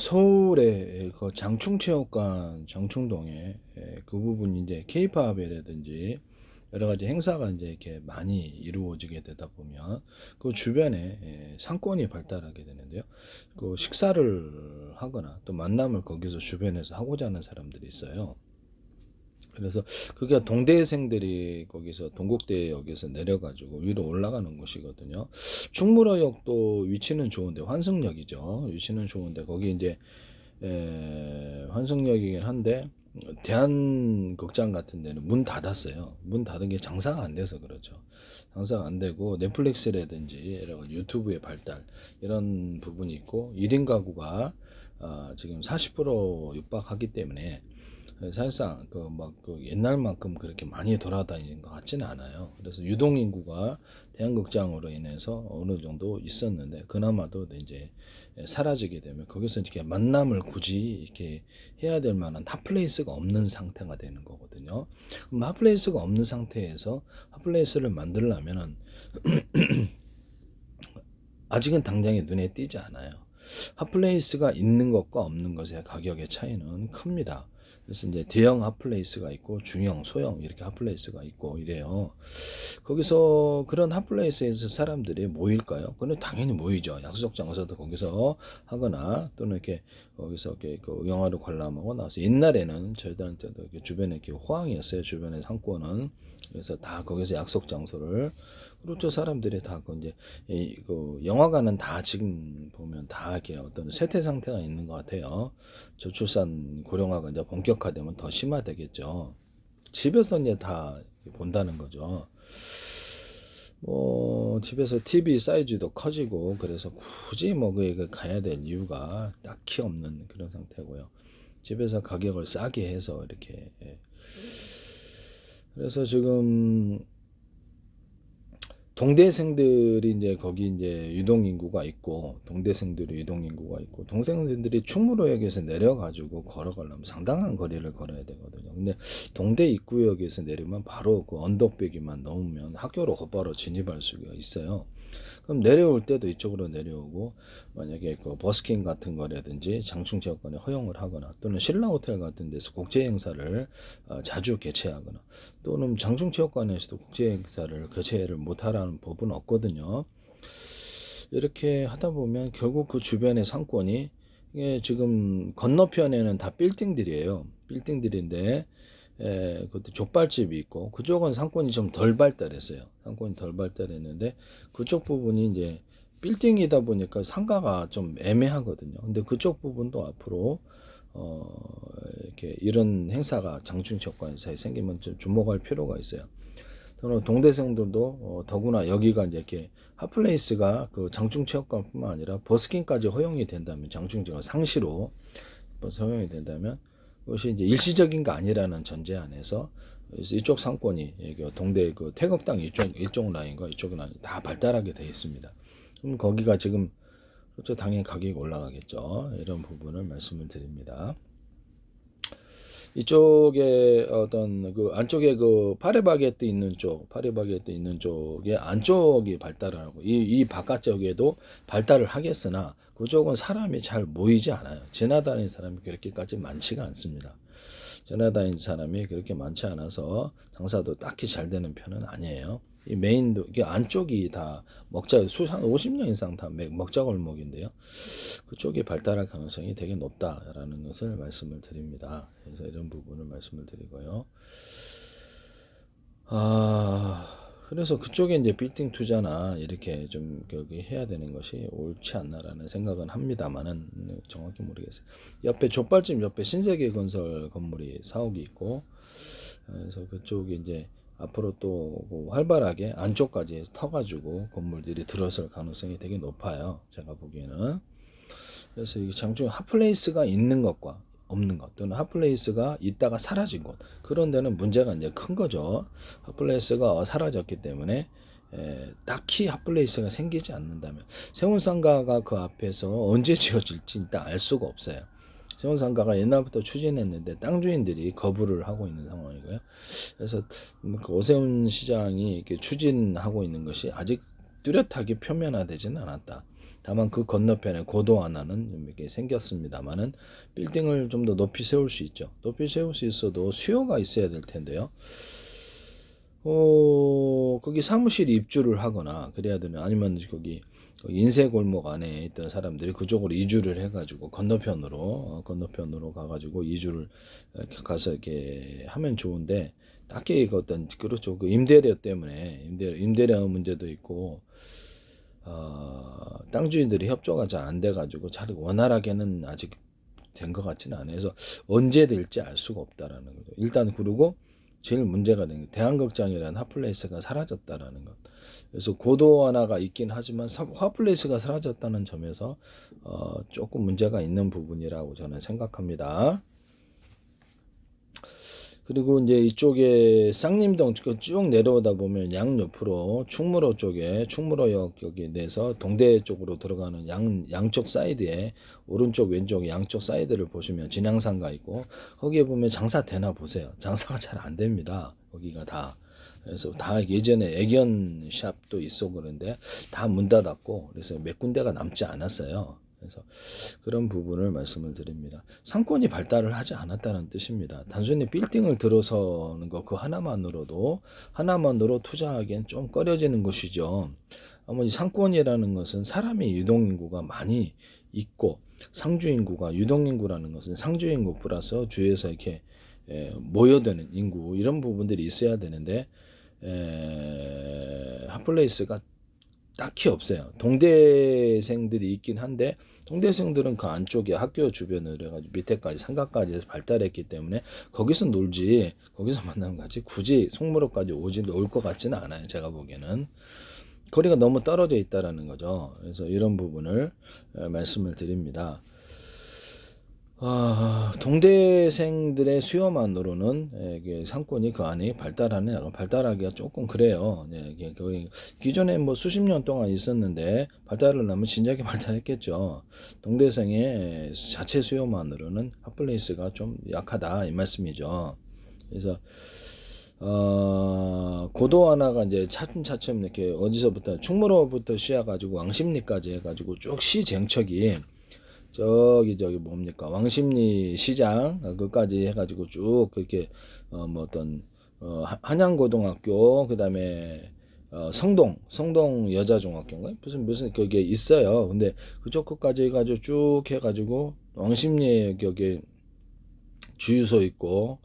서울의 그 장충체육관 장충동에 그 부분이 이제 케이팝이라든지 여러 가지 행사가 이제 이렇게 많이 이루어지게 되다 보면 그 주변에 상권이 발달하게 되는데요. 그 식사를 하거나 또 만남을 거기서 주변에서 하고자 하는 사람들이 있어요. 그래서 그게 동대생들이 거기서 동국대역에서 내려가지고 위로 올라가는 곳이거든요. 충무로역도 위치는 좋은데 환승역이죠. 위치는 좋은데 거기 이제 환승역이긴 한데 대한극장 같은 데는 문 닫았어요. 문 닫은 게 장사가 안 돼서 그렇죠. 장사가 안 되고 넷플릭스라든지 여러 가지 유튜브의 발달 이런 부분이 있고 1인 가구가 지금 40% 육박하기 때문에 사실상 그 옛날만큼 그렇게 많이 돌아다니는 것 같지는 않아요. 그래서 유동 인구가 대한극장으로 인해서 어느 정도 있었는데 그나마도 이제 사라지게 되면 거기서 이렇게 만남을 굳이 이렇게 해야 될 만한 핫플레이스가 없는 상태가 되는 거거든요. 그럼 핫플레이스가 없는 상태에서 핫플레이스를 만들려면은 아직은 당장에 눈에 띄지 않아요. 핫플레이스가 있는 것과 없는 것의 가격의 차이는 큽니다. 그래서 이제 대형 핫플레이스가 있고 중형, 소형 이렇게 핫플레이스가 있고 이래요. 거기서 그런 핫플레이스에서 사람들이 모일까요? 그건 당연히 모이죠. 약속 장소도 거기서 하거나 또는 이렇게 거기서 이렇게 그 영화를 관람하고 나서 옛날에는 저희들한테도 이렇게 주변에 이렇게 호황이었어요. 주변의 상권은. 그래서 다 거기서 약속 장소를 그렇죠. 사람들이 다 그 이제 그 영화관은 다 지금 보면 다 이렇게 어떤 쇠퇴 상태가 있는 것 같아요. 저출산 고령화가 이제 본격화되면 더 심화되겠죠. 집에서 이제 다 본다는 거죠. 뭐 집에서 TV 사이즈도 커지고 그래서 굳이 뭐 그 가야 될 이유가 딱히 없는 그런 상태고요. 집에서 가격을 싸게 해서 이렇게 그래서 지금 동대생들이 이제 거기 이제 유동 인구가 있고 동대생들이 유동 인구가 있고 동생들이 충무로역에서 내려가지고 걸어가려면 상당한 거리를 걸어야 되거든요. 근데 동대 입구역에서 내리면 바로 그 언덕배기만 넘으면 학교로 곧바로 진입할 수가 있어요. 그럼 내려올 때도 이쪽으로 내려오고 만약에 그 버스킹 같은 거라든지 장충체육관에 허용을 하거나 또는 신라호텔 같은 데서 국제 행사를 자주 개최하거나 또는 장충체육관에서도 국제 행사를 개최를 못하라는 법은 없거든요. 이렇게 하다 보면 결국 그 주변의 상권이 이게 지금 건너편에는 다 빌딩들이에요. 빌딩들인데 그것도 족발집이 있고 그쪽은 상권이 좀 덜 발달했어요. 상권이 덜 발달했는데 그쪽 부분이 이제 빌딩이다 보니까 상가가 좀 애매하거든요. 근데 그쪽 부분도 앞으로 이렇게 이런 행사가 장충체육관에서 생기면 좀 주목할 필요가 있어요. 저는 동대생들도 더구나 여기가 이제 이렇게 핫플레이스가 그 장충체육관뿐만 아니라 버스킹까지 허용이 된다면 장충체가 상시로 허용이 된다면 그것이 이제 일시적인 게 아니라는 전제 안에서 이쪽 상권이 동대 그 태극당 이쪽 라인과 이쪽 라인 다 발달하게 되어 있습니다. 그럼 거기가 지금 그렇죠 당연히 가격이 올라가겠죠. 이런 부분을 말씀을 드립니다. 이쪽에 어떤 그 안쪽에 그 파리바게뜨 있는 쪽, 파리바게뜨 있는 쪽에 안쪽이 발달을 하고 이 바깥쪽에도 발달을 하겠으나 그쪽은 사람이 잘 모이지 않아요. 지나다니는 사람이 그렇게까지 많지가 않습니다. 지나다니는 사람이 그렇게 많지 않아서 장사도 딱히 잘 되는 편은 아니에요. 이 메인도 이게 안쪽이 다 먹자 수한 50년 이상 다 먹자 골목인데요. 그쪽이 발달할 가능성이 되게 높다라는 것을 말씀을 드립니다. 그래서 이런 부분을 말씀을 드리고요. 그래서 그쪽에 이제 빌딩 투자나 이렇게 좀 여기 해야 되는 것이 옳지 않나라는 생각은 합니다만은 정확히 모르겠어요. 옆에 족발집 옆에 신세계 건설 건물이 사옥이 있고 그래서 그쪽이 이제 앞으로 또 활발하게 안쪽까지 터가지고 건물들이 들어설 가능성이 되게 높아요. 제가 보기에는. 그래서 이 장중 핫플레이스가 있는 것과 없는 것 또는 핫플레이스가 있다가 사라진 곳 그런 데는 문제가 이제 큰 거죠. 핫플레이스가 사라졌기 때문에 딱히 핫플레이스가 생기지 않는다면 세운상가가 그 앞에서 언제 지어질지 일단 알 수가 없어요. 세운상가가 옛날부터 추진했는데 땅 주인들이 거부를 하고 있는 상황이고요. 그래서 그 오세훈 시장이 이렇게 추진하고 있는 것이 아직 뚜렷하게 표면화되지는 않았다. 다만 그 건너편에 고도 하나는 이렇게 생겼습니다만은 빌딩을 좀 더 높이 세울 수 있죠. 높이 세울 수 있어도 수요가 있어야 될 텐데요. 거기 사무실 입주를 하거나 그래야 되면, 아니면 거기 인쇄골목 안에 있던 사람들이 그쪽으로 이주를 해가지고 건너편으로 가가지고 이주를 가서 이렇게 하면 좋은데, 딱히 그 어떤, 그렇죠, 그 임대료 때문에 임대료 문제도 있고, 땅 주인들이 협조가 잘 안 돼가지고 잘 원활하게는 아직 된 것 같지는 않아요. 그래서 언제 될지 알 수가 없다라는 거죠. 일단, 그리고 제일 문제가 되는 게 대한극장이라는 핫플레이스가 사라졌다라는 것. 그래서 고도 하나가 있긴 하지만 핫플레이스가 사라졌다는 점에서 조금 문제가 있는 부분이라고 저는 생각합니다. 그리고 이제 이쪽에 쌍림동 쭉 내려오다 보면 양옆으로 충무로 쪽에 충무로역 여기 내서 동대 쪽으로 들어가는 양쪽 사이드에 오른쪽 왼쪽 양쪽 사이드를 보시면 진양상가 있고, 거기에 보면 장사 되나 보세요. 장사가 잘 안 됩니다. 거기가 다. 그래서 다 예전에 애견 샵도 있어 그런데 다 문 닫았고, 그래서 몇 군데가 남지 않았어요. 그래서 그런 부분을 말씀을 드립니다. 상권이 발달을 하지 않았다는 뜻입니다. 단순히 빌딩을 들어서는 거 그 하나만으로 투자하기엔 좀 꺼려지는 것이죠. 아무리 상권이라는 것은 사람이 유동인구가 많이 있고, 상주인구가, 유동인구라는 것은 상주인구 플러스 주위에서 이렇게 모여드는 인구, 이런 부분들이 있어야 되는데, 핫플레이스가 딱히 없어요. 동대생들이 있긴 한데, 동대생들은 그 안쪽에 학교 주변으로 해가지고 밑에까지 상가까지 해서 발달했기 때문에 거기서 놀지, 거기서 만나는 거지 굳이 송무로까지 올 것 같지는 않아요. 제가 보기에는 거리가 너무 떨어져 있다라는 거죠. 그래서 이런 부분을 말씀을 드립니다. 동대생들의 수요만으로는 이게 상권이 그 안에 발달하기가 조금 그래요. 이게 거의 기존에 뭐 수십 년 동안 있었는데 발달을 하면 진작에 발달했겠죠. 동대생의 자체 수요만으로는 핫플레이스가 좀 약하다 이 말씀이죠. 그래서 고도 하나가 이제 차츰차츰 이렇게 어디서부터 충무로부터 시작해가지고 왕십리까지 해가지고 쭉 시정척이 저기 뭡니까, 왕십리 시장 그까지 해가지고 쭉 그렇게 뭐 어떤 한양고등학교, 그다음에 성동 여자중학교인가 무슨 그게 있어요. 근데 그쪽 끝까지 해가지고 쭉 해가지고 왕십리에 여기 주유소 있고,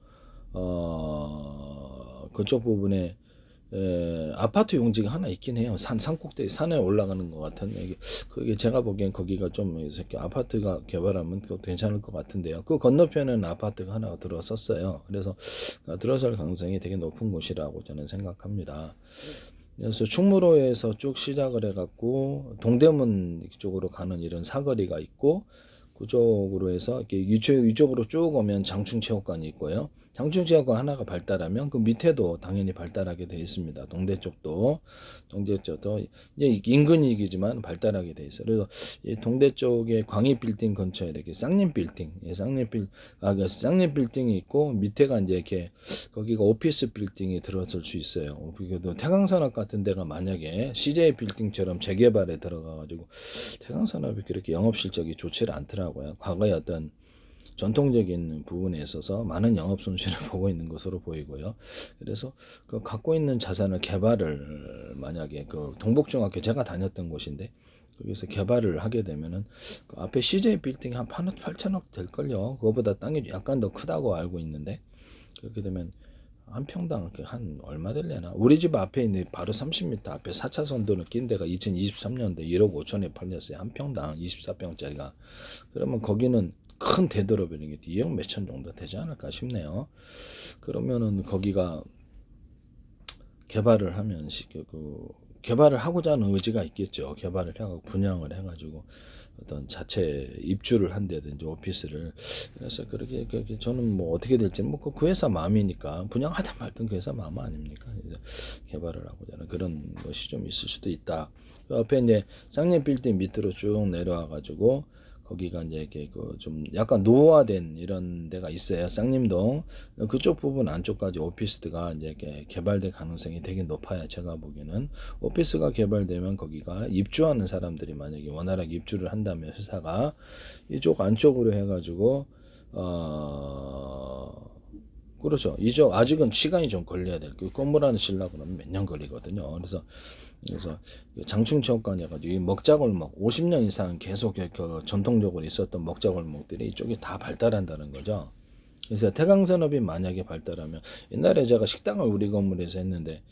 그쪽 부분에 아파트 용지가 하나 있긴 해요. 산꼭대기 산에 올라가는 것 같은. 그게 제가 보기엔 거기가 좀 이렇게 아파트가 개발하면 그것도 괜찮을 것 같은데요. 그 건너편에는 아파트가 하나 들어섰어요. 그래서 들어설 가능성이 되게 높은 곳이라고 저는 생각합니다. 그래서 충무로에서 쭉 시작을 해갖고 동대문 쪽으로 가는 이런 사거리가 있고, 그쪽으로 해서 이렇게 이쪽으로 쭉 오면 장충체육관이 있고요. 장충체육관 하나가 발달하면 그 밑에도 당연히 발달하게 되어 있습니다. 동대 쪽도 이제 인근이기지만 발달하게 되어 있어요. 그래서 이 동대 쪽에 광희 빌딩 근처에 이렇게 쌍림 빌딩이 있고, 밑에가 이제 이렇게 거기가 오피스 빌딩이 들어설 수 있어요. 그래도 태강산업 같은 데가 만약에 CJ 빌딩처럼 재개발에 들어가가지고 태강산업이 그렇게 영업 실적이 좋지를 않더라고요. 과거에 어떤 전통적인 부분에 있어서 많은 영업 손실을 보고 있는 것으로 보이고요. 그래서 그 갖고 있는 자산을 개발을 만약에 그 동북중학교 제가 다녔던 곳인데 거기서 개발을 하게 되면은 그 앞에 CJ 빌딩이 한 8천억 될걸요. 그거보다 땅이 약간 더 크다고 알고 있는데, 그렇게 되면 한 평당 한 얼마 될려나? 우리 집 앞에 있는 바로 30m 앞에 4차선 도로 낀 데가 2023년도에 1억 5천에 팔렸어요. 한 평당 24평짜리가. 그러면 거기는 큰 되도록이면 2억 몇천 정도 되지 않을까 싶네요. 그러면은 거기가 개발을 하면 개발을 하고자 하는 의지가 있겠죠. 개발을 해가지고 분양을 해가지고 어떤 자체 입주를 한다든지 오피스를. 그래서 그렇게 저는 뭐 어떻게 될지 그 회사 마음이니까 분양하든 말든 그 회사 마음 아닙니까? 그래서 개발을 하고자 하는 그런 것이 좀 있을 수도 있다. 그 앞에 이제 쌍림 빌딩 밑으로 쭉 내려와 가지고 거기가 이제 이렇게 그 좀 약간 노후화된 이런 데가 있어요. 쌍림동 그쪽 부분 안쪽까지 오피스가 이제 이렇게 개발될 가능성이 되게 높아요. 제가 보기에는 오피스가 개발되면 거기가 입주하는 사람들이 만약에 원활하게 입주를 한다면 회사가 이쪽 안쪽으로 해가지고 그렇죠. 이쪽 아직은 시간이 좀 걸려야 될. 그 건물 하나 지려고 그러면 몇 년 걸리거든요. 그래서 장충체육관 해가지고 이 먹자골목 50년 이상 계속 그 전통적으로 있었던 먹자골목들이 이쪽이 다 발달한다는 거죠. 그래서 태강산업이 만약에 발달하면 옛날에 제가 식당을 우리 건물에서 했는데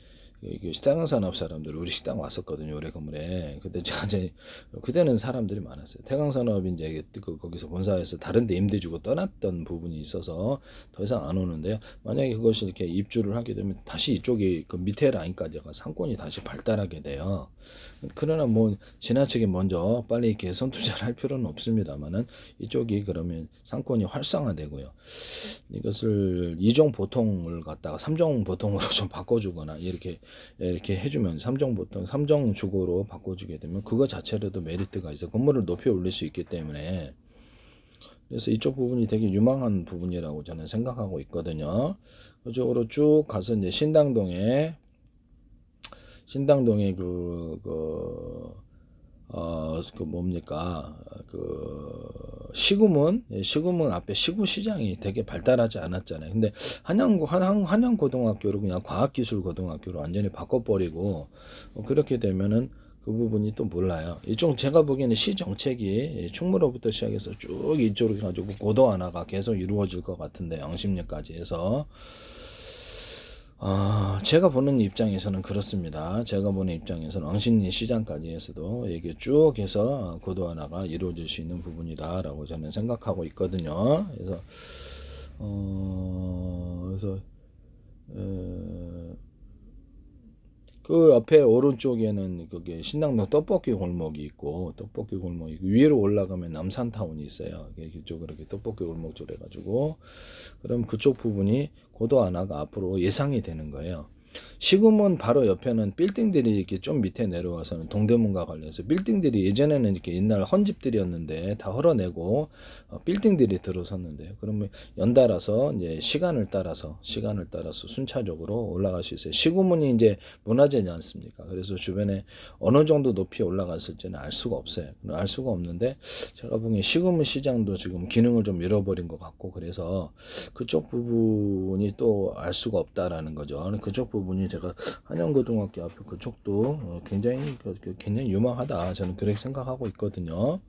식당 산업 사람들 우리 식당 왔었거든요. 우리 건물에. 그때 제가 이제 그때는 사람들이 많았어요. 태광산업이 이제 거기서 본사에서 다른 데 임대 주고 떠났던 부분이 있어서 더 이상 안 오는데요. 만약에 그것이 이렇게 입주를 하게 되면 다시 이쪽이 그 밑에 라인까지가 상권이 다시 발달하게 돼요. 그러나 뭐 지나치게 먼저 빨리 이렇게 선투자를 할 필요는 없습니다만은 이쪽이 그러면 상권이 활성화되고요. 이것을 2종 보통을 갖다가 3종 보통으로 좀 바꿔주거나 이렇게 해주면 3종 보통 3종 주거로 바꿔주게 되면 그거 자체로도 메리트가 있어 건물을 높이 올릴 수 있기 때문에 그래서 이쪽 부분이 되게 유망한 부분이라고 저는 생각하고 있거든요. 그쪽으로 쭉 가서 이제 신당동에 그 뭡니까 시구문 앞에 시구시장이 되게 발달하지 않았잖아요. 근데 한양고등학교를 그냥 과학기술고등학교로 완전히 바꿔버리고 그렇게 되면은 그 부분이 또 몰라요. 이쪽 제가 보기에는 시 정책이 충무로부터 시작해서 쭉 이쪽으로 가지고 고도 하나가 계속 이루어질 것 같은데 양심역까지 해서 제가 보는 입장에서는 그렇습니다. 제가 보는 입장에서는 왕십리 시장까지 해서도 이게 쭉 해서 고도 하나가 이루어질 수 있는 부분이다라고 저는 생각하고 있거든요. 그래서 그 옆에 오른쪽에는 그게 신당동 떡볶이 골목이 있고 위로 올라가면 남산타운이 있어요. 이쪽으로 이렇게 떡볶이 골목 쪽 해가지고 그럼 그쪽 부분이 고도 하나가 앞으로 예상이 되는 거예요. 시구문 바로 옆에는 빌딩들이 이렇게 좀 밑에 내려와서는 동대문과 관련해서 빌딩들이 예전에는 이렇게 옛날 헌집들이었는데 다 헐어내고 빌딩들이 들어섰는데요. 그러면 연달아서 이제 시간을 따라서 순차적으로 올라갈 수 있어요. 시구문이 이제 문화재지 않습니까? 그래서 주변에 어느 정도 높이 올라갔을지는 알 수가 없어요. 알 수가 없는데 제가 보기엔 시구문 시장도 지금 기능을 좀 잃어버린 것 같고 그래서 그쪽 부분이 또 알 수가 없다라는 거죠. 그쪽 부분이 제가 한양고등학교 앞에 그쪽도 굉장히 유망하다 저는 그렇게 생각하고 있거든요.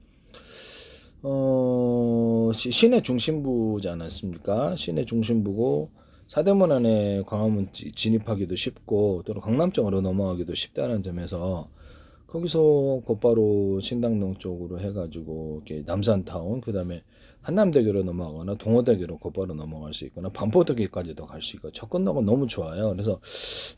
시내 중심부지 않았습니까? 시내 중심부고 사대문 안에 광화문 진입하기도 쉽고 또 강남점으로 넘어가기도 쉽다는 점에서 거기서 곧바로 신당동 쪽으로 해가지고 이렇게 남산타운 그다음에 한남대교로 넘어가거나 동호대교로 곧바로 넘어갈 수 있거나 반포대교까지도 갈 수 있고 접근도가 너무 좋아요. 그래서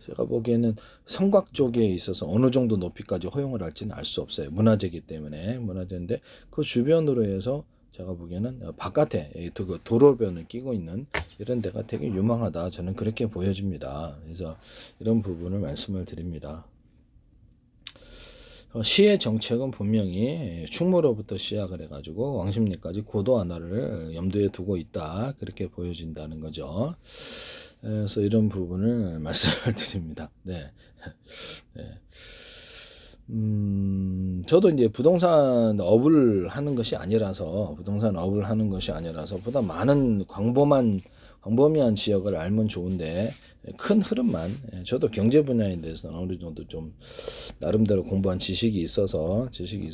제가 보기에는 성곽 쪽에 있어서 어느 정도 높이까지 허용을 할지는 알 수 없어요. 문화재이기 때문에 문화재인데 그 주변으로 해서 제가 보기에는 바깥에 그 도로변을 끼고 있는 이런 데가 되게 유망하다 저는 그렇게 보여집니다. 그래서 이런 부분을 말씀을 드립니다. 시의 정책은 분명히 충무로부터 시작을 해가지고 왕십리까지 고도 하나를 염두에 두고 있다 그렇게 보여진다는 거죠. 그래서 이런 부분을 말씀을 드립니다. 네. 저도 이제 부동산 업을 하는 것이 아니라서 보다 많은 광범위한 지역을 알면 좋은데 큰 흐름만 저도 경제 분야에 대해서는 어느 정도 좀 나름대로 공부한 지식이 있어서 이렇게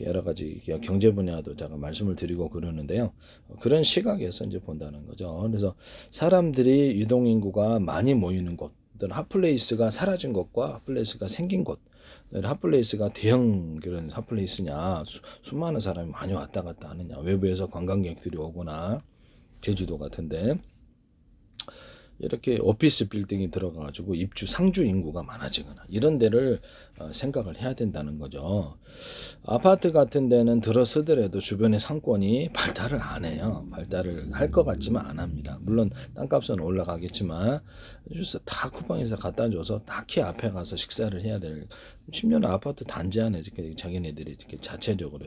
여러 가지 경제 분야도 제가 말씀을 드리고 그러는데요. 그런 시각에서 이제 본다는 거죠. 그래서 사람들이 유동인구가 많이 모이는 곳, 어떤 핫플레이스가 사라진 곳과 핫플레이스가 생긴 곳, 핫플레이스가 대형 그런 핫플레이스냐, 수많은 사람이 많이 왔다 갔다 하느냐, 외부에서 관광객들이 오거나 제주도 같은데 이렇게 오피스 빌딩이 들어가가지고 입주 상주 인구가 많아지거나 이런 데를 생각을 해야 된다는 거죠. 아파트 같은 데는 들어서더라도 주변의 상권이 발달을 안 해요. 발달을 할 것 같지만 안 합니다. 물론 땅값은 올라가겠지만 다 쿠팡에서 갖다 줘서 딱히 앞에 가서 식사를 해야 될 10년 아파트 단지 안에 자기네들이 이렇게 자체적으로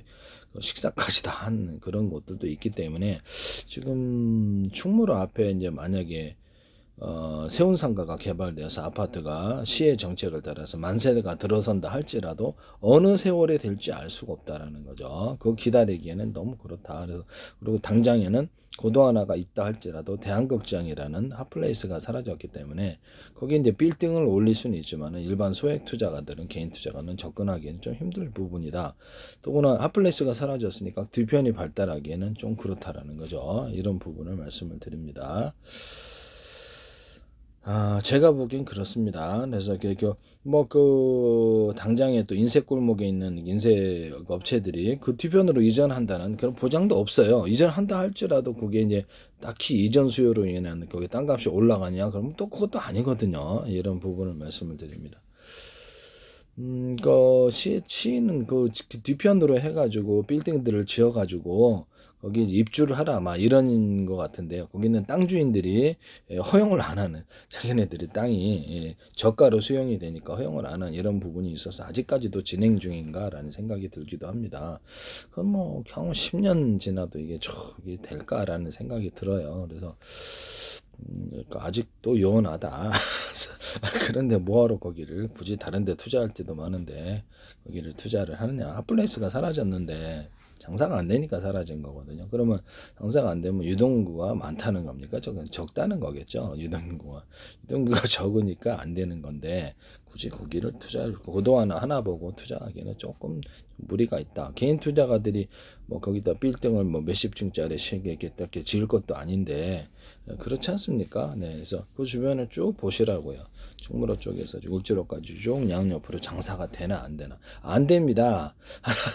식사까지 다 한 그런 곳들도 있기 때문에 지금 충무로 앞에 이제 만약에 세운상가가 개발되어서 아파트가 시의 정책을 따라서 만세대가 들어선다 할지라도 어느 세월에 될지 알 수가 없다라는 거죠. 그거 기다리기에는 너무 그렇다. 그래서 그리고 당장에는 고도 하나가 있다 할지라도 대한극장이라는 핫플레이스가 사라졌기 때문에 거기 이제 빌딩을 올릴 수는 있지만 일반 소액 투자가들은 개인 투자가는 접근하기에는 좀 힘들 부분이다. 또구나 핫플레이스가 사라졌으니까 뒤편이 발달하기에는 좀 그렇다라는 거죠. 이런 부분을 말씀을 드립니다. 제가 보기엔 그렇습니다. 그래서 당장에 또 인쇄 골목에 있는 인쇄 업체들이 그 뒤편으로 이전한다는 그런 보장도 없어요. 이전한다 할지라도 그게 이제 딱히 이전 수요로 인한 거기 땅값이 올라가냐? 그러면 또 그것도 아니거든요. 이런 부분을 말씀을 드립니다. 시는 그 뒤편으로 해가지고 빌딩들을 지어가지고 거기 입주를 하라 막 이런 것 같은데요. 거기는 땅 주인들이 허용을 안 하는 자기네들이 땅이 저가로 수용이 되니까 허용을 안 하는 이런 부분이 있어서 아직까지도 진행 중인가라는 생각이 들기도 합니다. 그건 뭐 향후 10년 지나도 이게 저기 될까라는 생각이 들어요. 그래서 그러니까 아직도 요원하다. 그런데 뭐하러 거기를 굳이 다른 데 투자할지도 많은데 거기를 투자를 하느냐. 핫플레이스가 사라졌는데 장사가 안 되니까 사라진 거거든요. 그러면 장사가 안 되면 유동인구가 많다는 겁니까? 적다는 거겠죠. 유동인구가 적으니까 안 되는 건데 굳이 거기를 투자를 고도 하나 보고 투자하기에는 조금 무리가 있다. 개인 투자가들이 뭐 거기다 빌딩을 뭐 몇십 층짜리 이렇게 지을 것도 아닌데 그렇지 않습니까? 네, 그래서 그 주변을 쭉 보시라고요. 충무로 쪽에서 울주로까지 쭉 양옆으로 장사가 되나 안 되나 안 됩니다.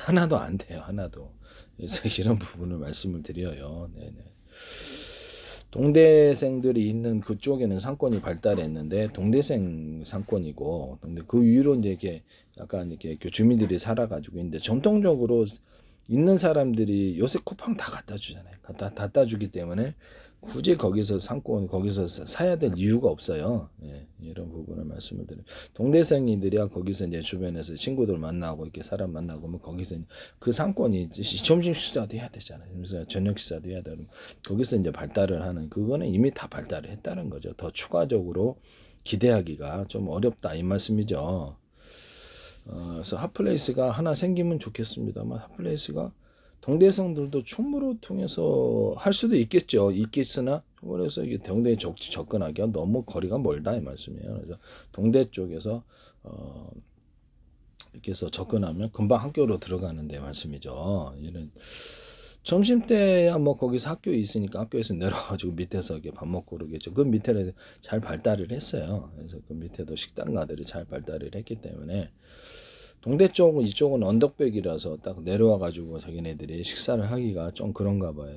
하나도 안 돼요. 하나도. 그래서 이런 부분을 말씀을 드려요. 네네. 동대생들이 있는 그쪽에는 상권이 발달했는데 동대생 상권이고, 근데 그 위로 이제 이렇게 약간 이렇게 주민들이 살아가지고 있는데 전통적으로 있는 사람들이 요새 쿠팡 다 갖다 주잖아요. 갖다 주기 때문에 굳이 거기서 거기서 사야 될 이유가 없어요. 예, 이런 부분을 말씀을 드려요. 동대생이들이야 거기서 이제 주변에서 친구들 만나고 이렇게 사람 만나고 뭐 거기서 그 상권이 점심 식사도 해야 되잖아요. 그래서 저녁 식사도 해야 되고 거기서 이제 발달을 하는 그거는 이미 다 발달을 했다는 거죠. 더 추가적으로 기대하기가 좀 어렵다 이 말씀이죠. 그래서 핫플레이스가 하나 생기면 좋겠습니다만 핫플레이스가 동대생들도 충무로 통해서 할 수도 있겠으나 충무로에서 이게 동대에 접근하기가 너무 거리가 멀다 이 말씀이에요. 그래서 동대 쪽에서 이렇게 해서 접근하면 금방 학교로 들어가는데 말씀이죠. 이런 점심 때야 뭐 거기서 학교에 있으니까 학교에서 내려가지고 밑에서 이렇게 밥 먹고 그러겠죠. 그 밑에를 잘 발달을 했어요. 그래서 그 밑에도 식당가들이 잘 발달을 했기 때문에 동대 쪽은 이쪽은 언덕백이라서 딱 내려와 가지고 자기네들이 식사를 하기가 좀 그런가 봐요.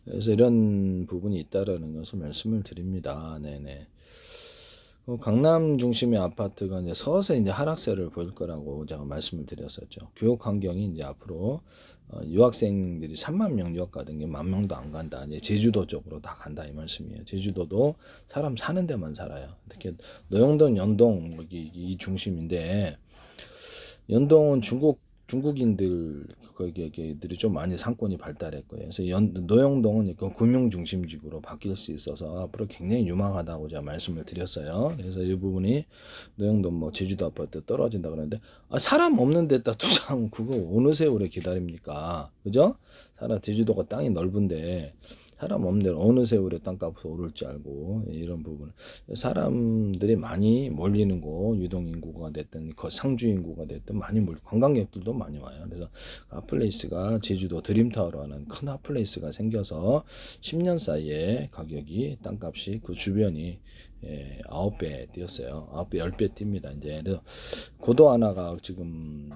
그래서 이런 부분이 있다라는 것을 말씀을 드립니다. 네네. 강남 중심의 아파트가 이제 서서히 이제 하락세를 보일 거라고 제가 말씀을 드렸었죠. 교육 환경이 이제 앞으로 유학생들이 3만 명 유학 가던 게 10,000명도 안 간다. 이제 제주도 쪽으로 다 간다 이 말씀이에요. 제주도도 사람 사는 데만 살아요. 특히 노영동, 연동 여기 이 중심인데 연동은 중국인들 거기들이 좀 많이 상권이 발달했고요. 그래서 노영동은 금융 중심지구로 바뀔 수 있어서 앞으로 굉장히 유망하다고 제가 말씀을 드렸어요. 그래서 이 부분이 노영동 뭐 제주도 아파트 떨어진다 그러는데 사람 없는 데다 투자하면 그거 어느 세월에 기다립니까? 그죠? 제주도가 땅이 넓은데 사람 없는 데는 어느 세월에 땅값이 오를지 알고 이런 부분 사람들이 많이 몰리는 곳 유동인구가 됐든 상주인구가 됐든 많이 관광객들도 많이 와요. 그래서 핫플레이스가 제주도 드림타워라는 큰 핫플레이스가 생겨서 10년 사이에 가격이 땅값이 그 주변이 9배 뛰었어요. 9배, 10배 뜁니다. 이제 고도 하나가 지금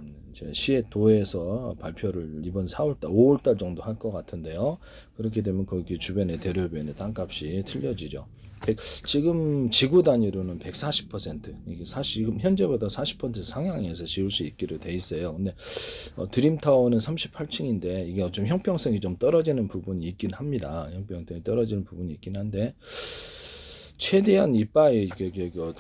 시의 도에서 발표를 이번 4월달, 5월달 정도 할 것 같은데요. 그렇게 되면 거기 주변의 대로변의 땅값이 틀려지죠. 지금 지구 단위로는 140%, 이게 지금 현재보다 40% 상향해서 지을 수 있기로 돼 있어요. 근데 드림타워는 38층인데 이게 좀 형평성이 좀 떨어지는 부분이 있긴 합니다. 형평성이 떨어지는 부분이 있긴 한데 최대한 이바에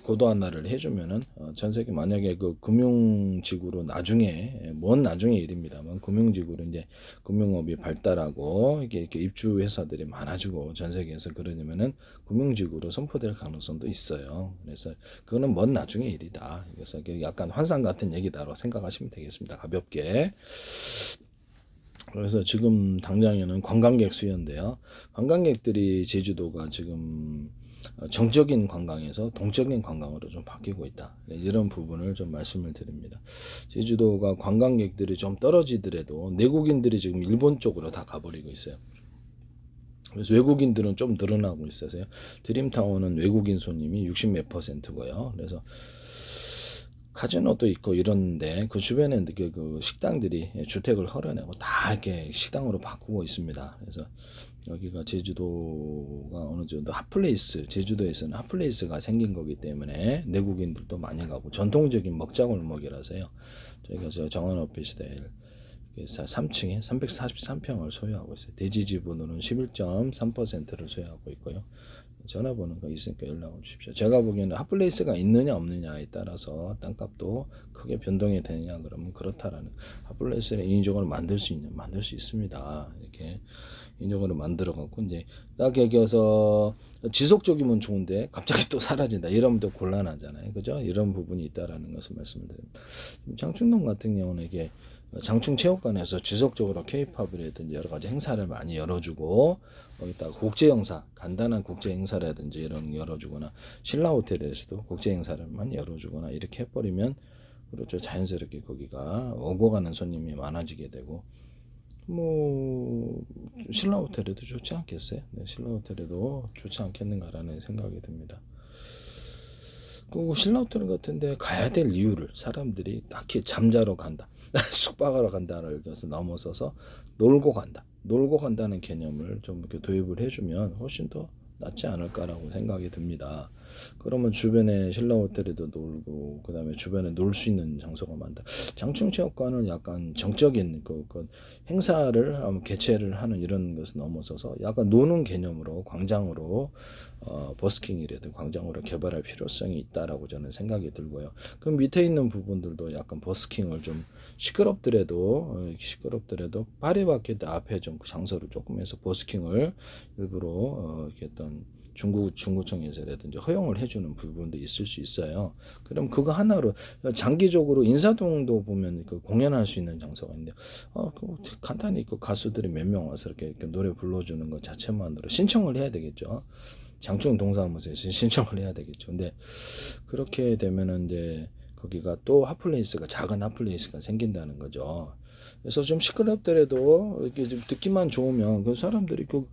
고도 하나를 해주면은 전 세계 만약에 그 금융지구로 나중에 먼 나중의 일입니다만 금융지구로 이제 금융업이 발달하고 이렇게 입주 회사들이 많아지고 전 세계에서 그러냐면은 금융지구로 선포될 가능성도 있어요. 그래서 그거는 먼 나중의 일이다. 그래서 약간 환상 같은 얘기다라고 생각하시면 되겠습니다. 가볍게. 그래서 지금 당장에는 관광객 수요인데요. 관광객들이 제주도가 지금 정적인 관광에서 동적인 관광으로 좀 바뀌고 있다. 이런 부분을 좀 말씀을 드립니다. 제주도가 관광객들이 좀 떨어지더라도 내국인들이 지금 일본 쪽으로 다 가버리고 있어요. 그래서 외국인들은 좀 늘어나고 있어서요. 드림타워는 외국인 손님이 60 몇 %고요. 그래서 카지노도 있고 이런데 그 주변에 그 식당들이 주택을 헐어내고 다 이렇게 식당으로 바꾸고 있습니다. 그래서 여기가 제주도가 어느 정도 핫플레이스, 제주도에서는 핫플레이스가 생긴 거기 때문에 내국인들도 많이 가고 전통적인 먹자골목이라서요. 저희가 정원 오피스텔 3층에 343평을 소유하고 있어요. 대지 지분으로는 11.3%를 소유하고 있고요. 전화번호가 있으니까 연락을 주십시오. 제가 보기에는 핫플레이스가 있느냐 없느냐에 따라서 땅값도 크게 변동이 되느냐 그러면 그렇다라는, 핫플레이스를 인위적으로 만들 수 있습니다. 이렇게 인위적으로 만들어 갖고 이제 딱 여기서 지속적이면 좋은데 갑자기 또 사라진다 이러면 또 곤란하잖아요. 그죠? 이런 부분이 있다라는 것을 말씀을 드립니다. 장충동 같은 경우는 이게 장충체육관에서 지속적으로 K-팝이라든지 여러 가지 행사를 많이 열어주고, 거기다가 국제행사, 간단한 국제행사라든지 이런 열어주거나, 신라호텔에서도 국제행사를 많이 열어주거나 이렇게 해버리면 그렇죠. 자연스럽게 거기가 오고 가는 손님이 많아지게 되고, 뭐 신라호텔에도 좋지 않겠어요? 네, 신라호텔에도 좋지 않겠는가라는 생각이 듭니다. 그 신라호텔 같은데 가야 될 이유를 사람들이 딱히 잠자러 간다, 숙박하러 간다를 해서 넘어서서 놀고 간다는 개념을 좀 이렇게 도입을 해주면 훨씬 더 낫지 않을까라고 생각이 듭니다. 그러면 주변에 신라호텔에도 놀고 그 다음에 주변에 놀 수 있는 장소가 많다. 장충체육관은 약간 정적인 그 행사를 개최를 하는 이런 것을 넘어서서 약간 노는 개념으로 광장으로 버스킹이라든 광장으로 개발할 필요성이 있다라고 저는 생각이 들고요. 그럼 밑에 있는 부분들도 약간 버스킹을 좀 시끄럽더라도 파리바게트 앞에 좀 장소를 조금 해서 버스킹을 일부러 이렇게 어떤 중구청에서라든지 허용을 해주는 부분도 있을 수 있어요. 그럼 그거 하나로 장기적으로 인사동도 보면 그 공연할 수 있는 장소가 있는데, 그 간단히 그 가수들이 몇 명 와서 이렇게 노래 불러주는 것 자체만으로 신청을 해야 되겠죠. 장충 동사무소에서 신청을 해야 되겠죠. 근데 그렇게 되면은 이제 거기가 또 핫플레이스가, 작은 핫플레이스가 생긴다는 거죠. 그래서 좀 시끄럽더라도 이렇게 좀 듣기만 좋으면 그 사람들이 또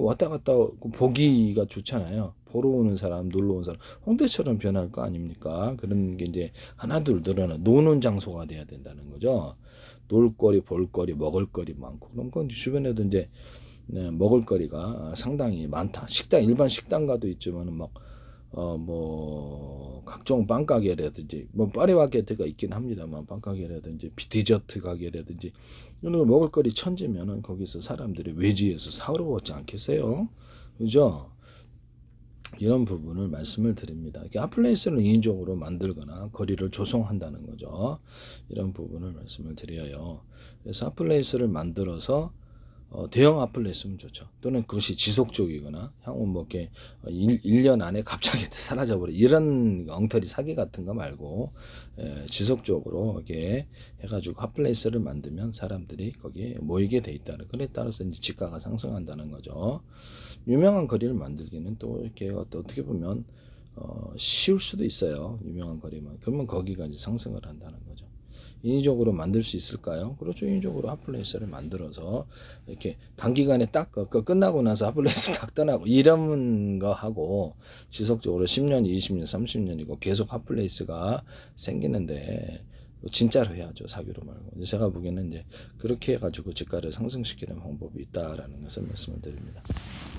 왔다 갔다 보기가 좋잖아요. 보러 오는 사람, 놀러 온 사람, 홍대처럼 변할 거 아닙니까? 그런 게 이제 하나둘 늘어나 노는 장소가 돼야 된다는 거죠. 놀거리, 볼거리, 먹을거리 많고, 그런 건 주변에도 이제 먹을거리가 상당히 많다. 일반 식당가도 있지만은 뭐 각종 빵가게라든지 뭐 파리바게트가 있긴 합니다만 빵가게라든지 디저트 가게라든지 이런 거 먹을거리 천지면은 거기서 사람들이 외지에서 사러 오지 않겠어요? 그죠? 이런 부분을 말씀을 드립니다. 핫플레이스를 인위적으로 만들거나 거리를 조성한다는 거죠. 이런 부분을 말씀을 드려요. 그래서 핫플레이스를 만들어서 대형 핫플레이스면 좋죠. 또는 그것이 지속적이거나 향후 뭐 이렇게 1년 안에 갑자기 사라져버려 이런 엉터리 사기 같은 거 말고 지속적으로 이렇게 해가지고 핫플레이스를 만들면 사람들이 거기에 모이게 돼 있다는, 그에 따라서 이제 지가가 상승한다는 거죠. 유명한 거리를 만들기는 또 이렇게 어떻게 보면 쉬울 수도 있어요. 유명한 거리만. 그러면 거기가 이제 상승을 한다는 거죠. 인위적으로 만들 수 있을까요? 그렇죠. 인위적으로 핫플레이스를 만들어서 이렇게 단기간에 딱 끝나고 나서 핫플레이스 딱 떠나고 이런 거 하고 지속적으로 10년, 20년, 30년이고 계속 핫플레이스가 생기는데 진짜로 해야죠. 사기로 말고. 제가 보기에는 이제 그렇게 해가지고 주가를 상승시키는 방법이 있다라는 것을 말씀을 드립니다.